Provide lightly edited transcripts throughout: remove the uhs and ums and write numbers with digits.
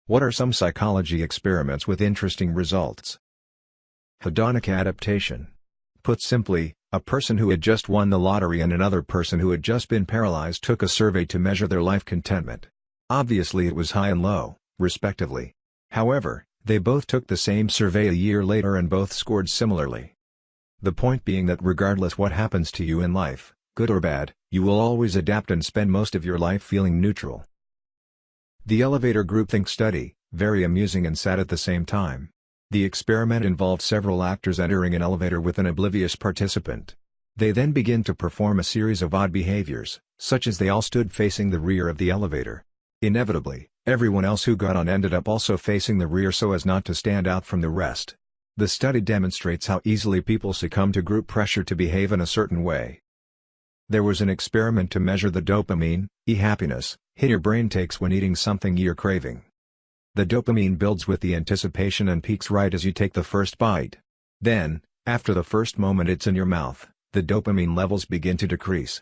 What are some psychology experiments with interesting results? Hedonic adaptation. Put simply, a person who had just won the lottery and another person who had just been paralyzed took a survey to measure their life contentment. Obviously it was high and low, respectively. However, they both took the same survey a year later and both scored similarly. The point being that regardless what happens to you in life, good or bad, you will always adapt and spend most of your life feeling neutral. The elevator groupthink study, very amusing and sad at the same time. The experiment involved several actors entering an elevator with an oblivious participant. They then begin to perform a series of odd behaviors, such as they all stood facing the rear of the elevator. Inevitably, everyone else who got on ended up also facing the rear so as not to stand out from the rest. The study demonstrates how easily people succumb to group pressure to behave in a certain way. There was an experiment to measure the dopamine, happiness, hit your brain takes when eating something you're craving. The dopamine builds with the anticipation and peaks right as you take the first bite. Then, after the first moment it's in your mouth, the dopamine levels begin to decrease.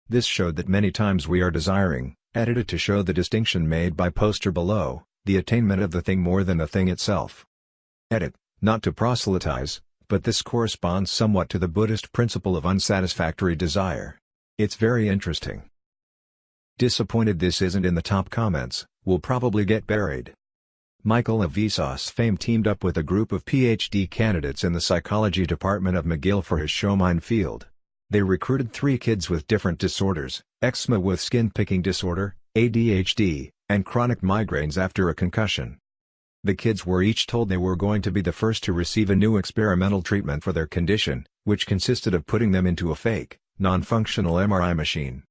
This showed that many times we are desiring, edited to show the distinction made by poster below, the attainment of the thing more than the thing itself. Edit, not to proselytize, but this corresponds somewhat to the Buddhist principle of unsatisfactory desire. It's very interesting. Disappointed this isn't in the top comments, will probably get buried. Michael of Vsauce fame teamed up with a group of PhD candidates in the psychology department of McGill for his show Minefield. They recruited 3 kids with different disorders, eczema with skin-picking disorder, ADHD, and chronic migraines after a concussion. The kids were each told they were going to be the first to receive a new experimental treatment for their condition, which consisted of putting them into a fake, non-functional MRI machine.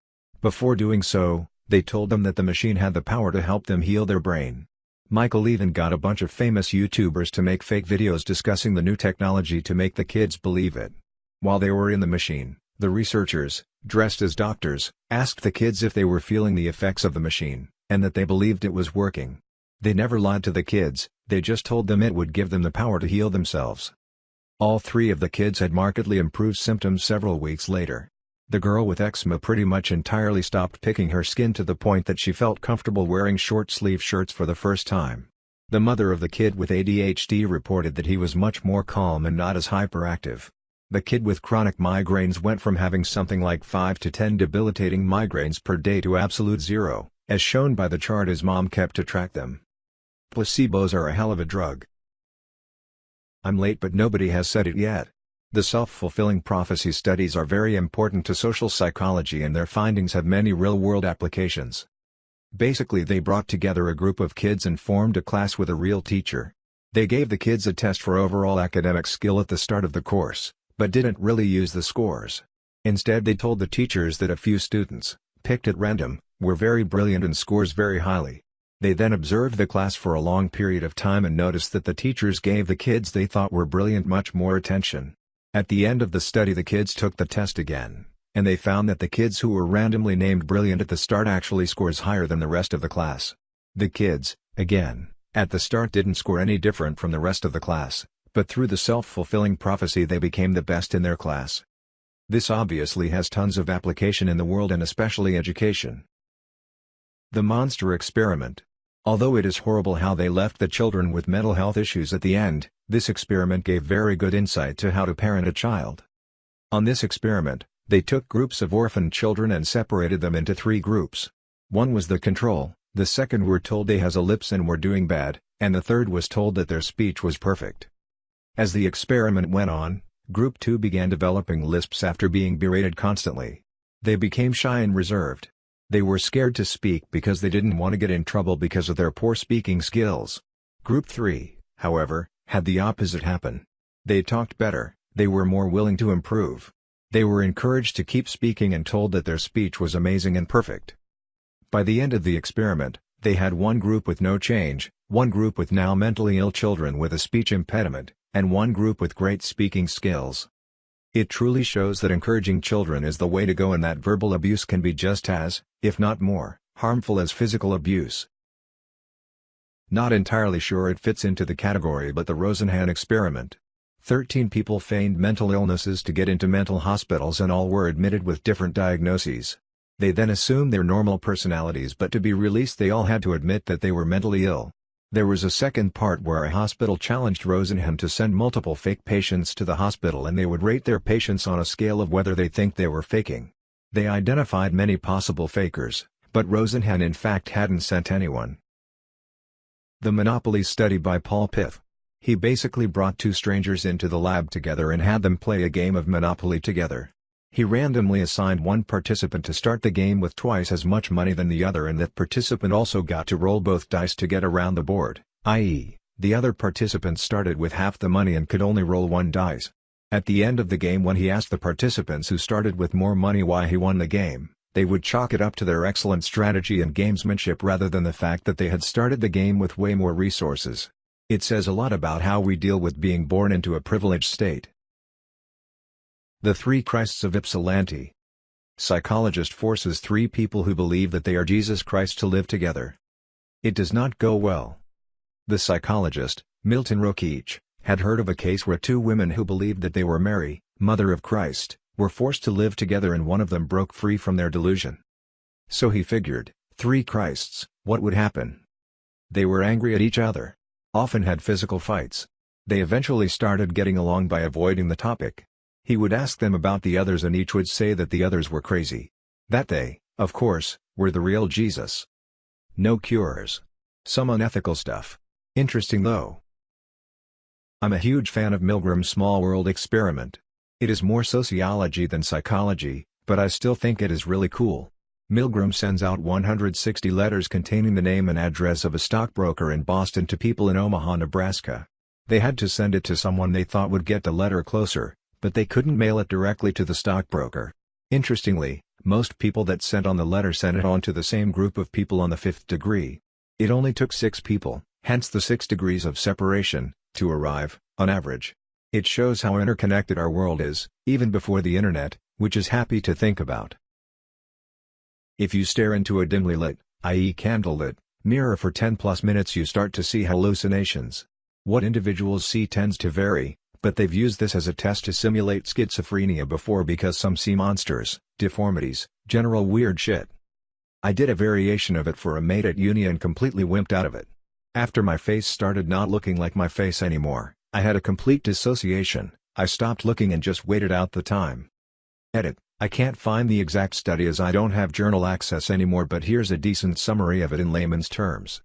Before doing so, they told them that the machine had the power to help them heal their brain. Michael even got a bunch of famous YouTubers to make fake videos discussing the new technology to make the kids believe it. While they were in the machine, the researchers, dressed as doctors, asked the kids if they were feeling the effects of the machine, and that they believed it was working. They never lied to the kids, they just told them it would give them the power to heal themselves. All 3 of the kids had markedly improved symptoms several weeks later. The girl with eczema pretty much entirely stopped picking her skin to the point that she felt comfortable wearing short-sleeve shirts for the first time. The mother of the kid with ADHD reported that he was much more calm and not as hyperactive. The kid with chronic migraines went from having something like 5 to 10 debilitating migraines per day to absolute zero, as shown by the chart his mom kept to track them. Placebos are a hell of a drug. I'm late but nobody has said it yet. The self-fulfilling prophecy studies are very important to social psychology and their findings have many real-world applications. Basically they brought together a group of kids and formed a class with a real teacher. They gave the kids a test for overall academic skill at the start of the course, but didn't really use the scores. Instead they told the teachers that a few students, picked at random, were very brilliant and scores very highly. They then observed the class for a long period of time and noticed that the teachers gave the kids they thought were brilliant much more attention. At the end of the study the kids took the test again, and they found that the kids who were randomly named brilliant at the start actually scores higher than the rest of the class. The kids, again, at the start didn't score any different from the rest of the class, but through the self-fulfilling prophecy they became the best in their class. This obviously has tons of application in the world and especially education. The monster experiment. Although it is horrible how they left the children with mental health issues at the end, this experiment gave very good insight to how to parent a child. On this experiment, they took groups of orphaned children and separated them into 3 groups. One was the control, the second were told they has a lips and were doing bad, and the third was told that their speech was perfect. As the experiment went on, Group 2 began developing lisps after being berated constantly. They became shy and reserved. They were scared to speak because they didn't want to get in trouble because of their poor speaking skills. Group 3, however, had the opposite happen. They talked better, they were more willing to improve. They were encouraged to keep speaking and told that their speech was amazing and perfect. By the end of the experiment, they had one group with no change, one group with now mentally ill children with a speech impediment, and one group with great speaking skills. It truly shows that encouraging children is the way to go and that verbal abuse can be just as, if not more, harmful as physical abuse. Not entirely sure it fits into the category but the Rosenhan experiment. 13 people feigned mental illnesses to get into mental hospitals and all were admitted with different diagnoses. They then assumed their normal personalities but to be released they all had to admit that they were mentally ill. There was a second part where a hospital challenged Rosenhan to send multiple fake patients to the hospital and they would rate their patients on a scale of whether they think they were faking. They identified many possible fakers, but Rosenhan in fact hadn't sent anyone. The Monopolies study by Paul Piff. He basically brought two strangers into the lab together and had them play a game of Monopoly together. He randomly assigned one participant to start the game with twice as much money than the other, and that participant also got to roll both dice to get around the board, i.e., the other participant started with half the money and could only roll one dice. At the end of the game, when he asked the participants who started with more money why he won the game, they would chalk it up to their excellent strategy and gamesmanship rather than the fact that they had started the game with way more resources. It says a lot about how we deal with being born into a privileged state. The Three Christs of Ypsilanti. Psychologist forces three people who believe that they are Jesus Christ to live together. It does not go well. The psychologist, Milton Rokeach, had heard of a case where two women who believed that they were Mary, Mother of Christ, were forced to live together and one of them broke free from their delusion. So he figured, three Christs, what would happen? They were angry at each other. Often had physical fights. They eventually started getting along by avoiding the topic. He would ask them about the others and each would say that the others were crazy. That they, of course, were the real Jesus. No cures. Some unethical stuff. Interesting though. I'm a huge fan of Milgram's small world experiment. It is more sociology than psychology, but I still think it is really cool. Milgram sends out 160 letters containing the name and address of a stockbroker in Boston to people in Omaha, Nebraska. They had to send it to someone they thought would get the letter closer, but they couldn't mail it directly to the stockbroker. Interestingly, most people that sent on the letter sent it on to the same group of people on the fifth degree. It only took 6 people, hence the 6 degrees of separation, to arrive, on average. It shows how interconnected our world is, even before the internet, which is happy to think about. If you stare into a dimly lit, i.e. candlelit, mirror for 10+ minutes you start to see hallucinations. What individuals see tends to vary, but they've used this as a test to simulate schizophrenia before because some see monsters, deformities, general weird shit. I did a variation of it for a mate at uni and completely wimped out of it. After my face started not looking like my face anymore, I had a complete dissociation. I stopped looking and just waited out the time. Edit. I can't find the exact study as I don't have journal access anymore, but here's a decent summary of it in layman's terms.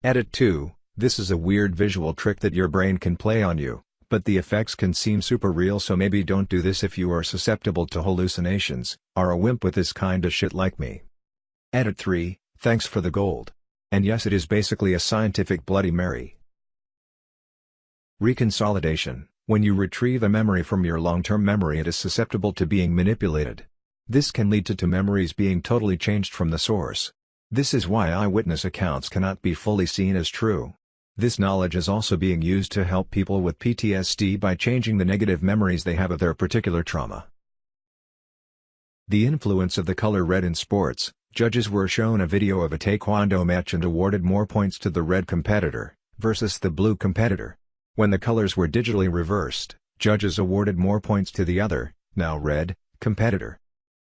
Edit 2. This is a weird visual trick that your brain can play on you, but the effects can seem super real, so maybe don't do this if you are susceptible to hallucinations, are a wimp with this kinda shit like me. Edit 3. Thanks for the gold. And yes, it is basically a scientific Bloody Mary. Reconsolidation. When you retrieve a memory from your long-term memory, it is susceptible to being manipulated. This can lead to memories being totally changed from the source. This is why eyewitness accounts cannot be fully seen as true. This knowledge is also being used to help people with PTSD by changing the negative memories they have of their particular trauma. The influence of the color red in sports. Judges were shown a video of a taekwondo match and awarded more points to the red competitor, versus the blue competitor. When the colors were digitally reversed, judges awarded more points to the other, now red, competitor.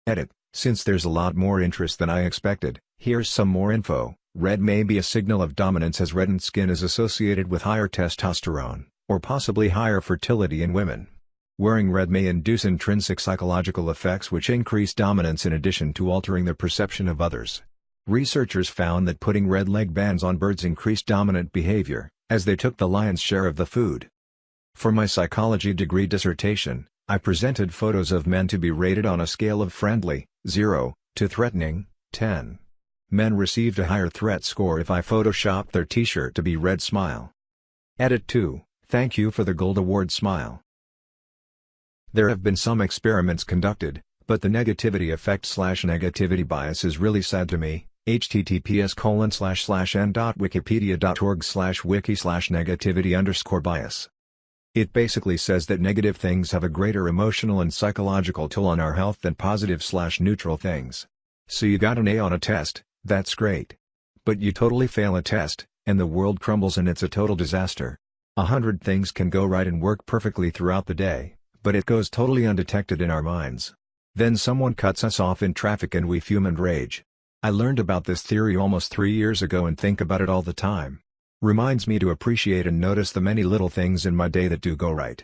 Edit. Since there's a lot more interest than I expected, here's some more info. Red may be a signal of dominance, as reddened skin is associated with higher testosterone, or possibly higher fertility in women. Wearing red may induce intrinsic psychological effects which increase dominance in addition to altering the perception of others. Researchers found that putting red leg bands on birds increased dominant behavior, as they took the lion's share of the food. For my psychology degree dissertation, I presented photos of men to be rated on a scale of friendly, 0, to threatening, 10. Men received a higher threat score if I photoshopped their t-shirt to be red smile. Edit 2. Thank you for the gold award smile. There have been some experiments conducted, but the negativity effect/negativity bias is really sad to me. https://n.wikipedia.org/wiki/negativity_bias. It basically says that negative things have a greater emotional and psychological toll on our health than positive/neutral things. So you got an A on a test, that's great. But you totally fail a test, and the world crumbles and it's a total disaster. 100 things can go right and work perfectly throughout the day, but it goes totally undetected in our minds. Then someone cuts us off in traffic and we fume and rage. I learned about this theory almost 3 years ago and think about it all the time. Reminds me to appreciate and notice the many little things in my day that do go right.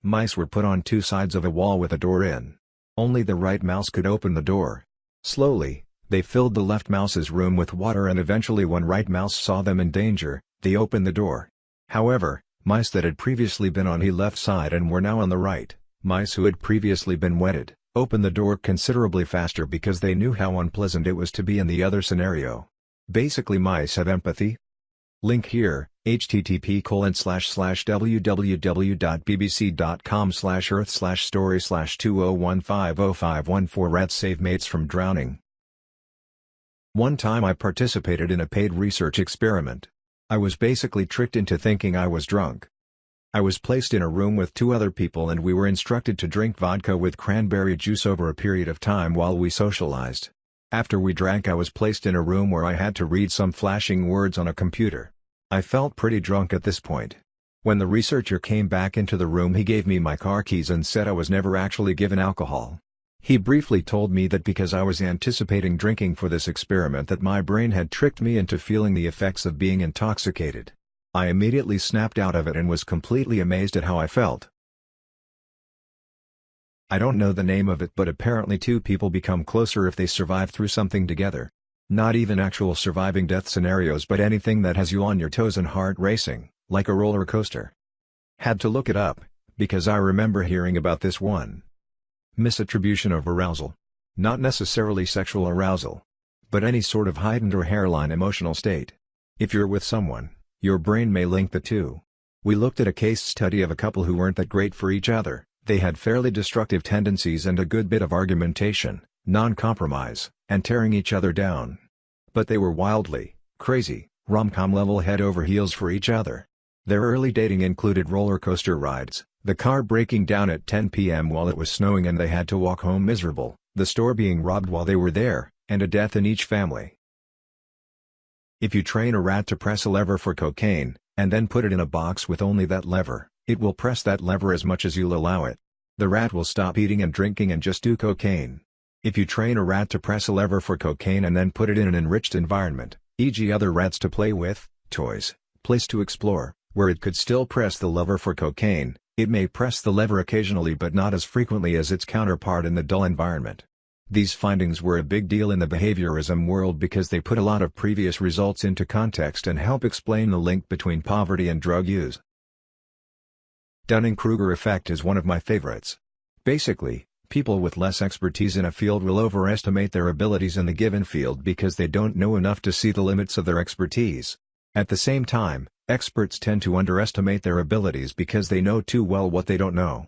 Mice were put on two sides of a wall with a door in. Only the right mouse could open the door. Slowly, they filled the left mouse's room with water, and eventually one right mouse saw them in danger. They opened the door. However, mice that had previously been on the left side and were now on the right, mice who had previously been wetted, opened the door considerably faster because they knew how unpleasant it was to be in the other scenario. Basically, mice have empathy. Link here, http://www.bbc.com/earth/story/20150514 rats save mates from drowning. One time I participated in a paid research experiment. I was basically tricked into thinking I was drunk. I was placed in a room with two other people and we were instructed to drink vodka with cranberry juice over a period of time while we socialized. After we drank, I was placed in a room where I had to read some flashing words on a computer. I felt pretty drunk at this point. When the researcher came back into the room, he gave me my car keys and said I was never actually given alcohol. He briefly told me that because I was anticipating drinking for this experiment, that my brain had tricked me into feeling the effects of being intoxicated. I immediately snapped out of it and was completely amazed at how I felt. I don't know the name of it, but apparently two people become closer if they survive through something together. Not even actual surviving death scenarios, but anything that has you on your toes and heart racing, like a roller coaster. Had to look it up, because I remember hearing about this one. Misattribution of arousal. Not necessarily sexual arousal, but any sort of heightened or hairline emotional state. If you're with someone, your brain may link the two. We looked at a case study of a couple who weren't that great for each other. They had fairly destructive tendencies and a good bit of argumentation, non-compromise, and tearing each other down. But they were wildly, crazy, rom-com level head over heels for each other. Their early dating included roller coaster rides, the car breaking down at 10 p.m. while it was snowing and they had to walk home miserable, the store being robbed while they were there, and a death in each family. If you train a rat to press a lever for cocaine, and then put it in a box with only that lever, it will press that lever as much as you'll allow it. The rat will stop eating and drinking and just do cocaine. If you train a rat to press a lever for cocaine and then put it in an enriched environment, e.g. other rats to play with, toys, place to explore, where it could still press the lever for cocaine, it may press the lever occasionally but not as frequently as its counterpart in the dull environment. These findings were a big deal in the behaviorism world because they put a lot of previous results into context and help explain the link between poverty and drug use. Dunning-Kruger effect is one of my favorites. Basically, people with less expertise in a field will overestimate their abilities in the given field because they don't know enough to see the limits of their expertise. At the same time, experts tend to underestimate their abilities because they know too well what they don't know.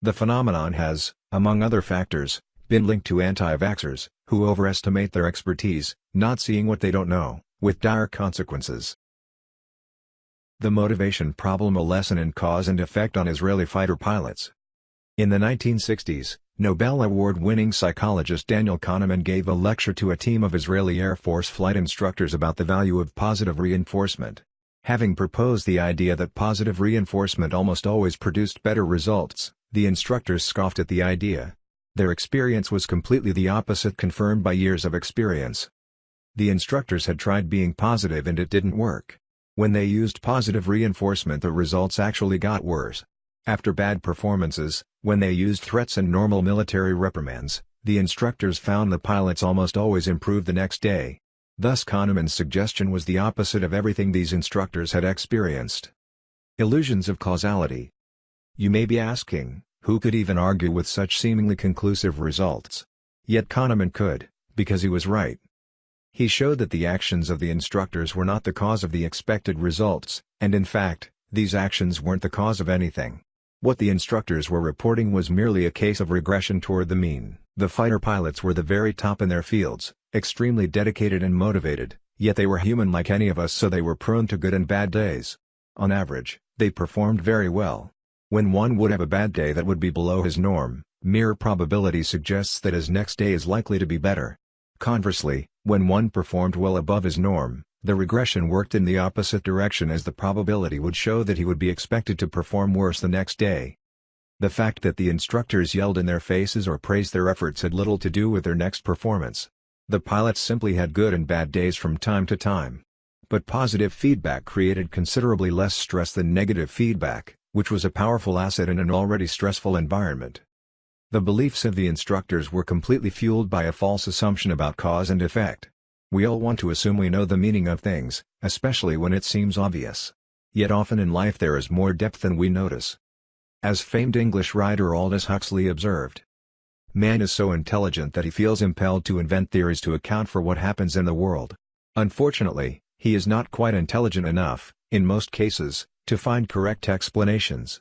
The phenomenon has, among other factors, been linked to anti-vaxxers, who overestimate their expertise, not seeing what they don't know, with dire consequences. The motivation problem: a lesson in cause and effect on Israeli fighter pilots. In the 1960s, Nobel Award-winning psychologist Daniel Kahneman gave a lecture to a team of Israeli Air Force flight instructors about the value of positive reinforcement. Having proposed the idea that positive reinforcement almost always produced better results, the instructors scoffed at the idea. Their experience was completely the opposite, confirmed by years of experience. The instructors had tried being positive and it didn't work. When they used positive reinforcement, the results actually got worse. After bad performances, when they used threats and normal military reprimands, the instructors found the pilots almost always improved the next day. Thus Kahneman's suggestion was the opposite of everything these instructors had experienced. Illusions of causality. You may be asking, who could even argue with such seemingly conclusive results? Yet Kahneman could, because he was right. He showed that the actions of the instructors were not the cause of the expected results, and in fact, these actions weren't the cause of anything. What the instructors were reporting was merely a case of regression toward the mean. The fighter pilots were the very top in their fields, extremely dedicated and motivated, yet they were human like any of us, so they were prone to good and bad days. On average, they performed very well. When one would have a bad day that would be below his norm, mere probability suggests that his next day is likely to be better. Conversely, when one performed well above his norm, the regression worked in the opposite direction, as the probability would show that he would be expected to perform worse the next day. The fact that the instructors yelled in their faces or praised their efforts had little to do with their next performance. The pilots simply had good and bad days from time to time. But positive feedback created considerably less stress than negative feedback, which was a powerful asset in an already stressful environment. The beliefs of the instructors were completely fueled by a false assumption about cause and effect. We all want to assume we know the meaning of things, especially when it seems obvious. Yet often in life there is more depth than we notice. As famed English writer Aldous Huxley observed, "Man is so intelligent that he feels impelled to invent theories to account for what happens in the world. Unfortunately, he is not quite intelligent enough, in most cases, to find correct explanations."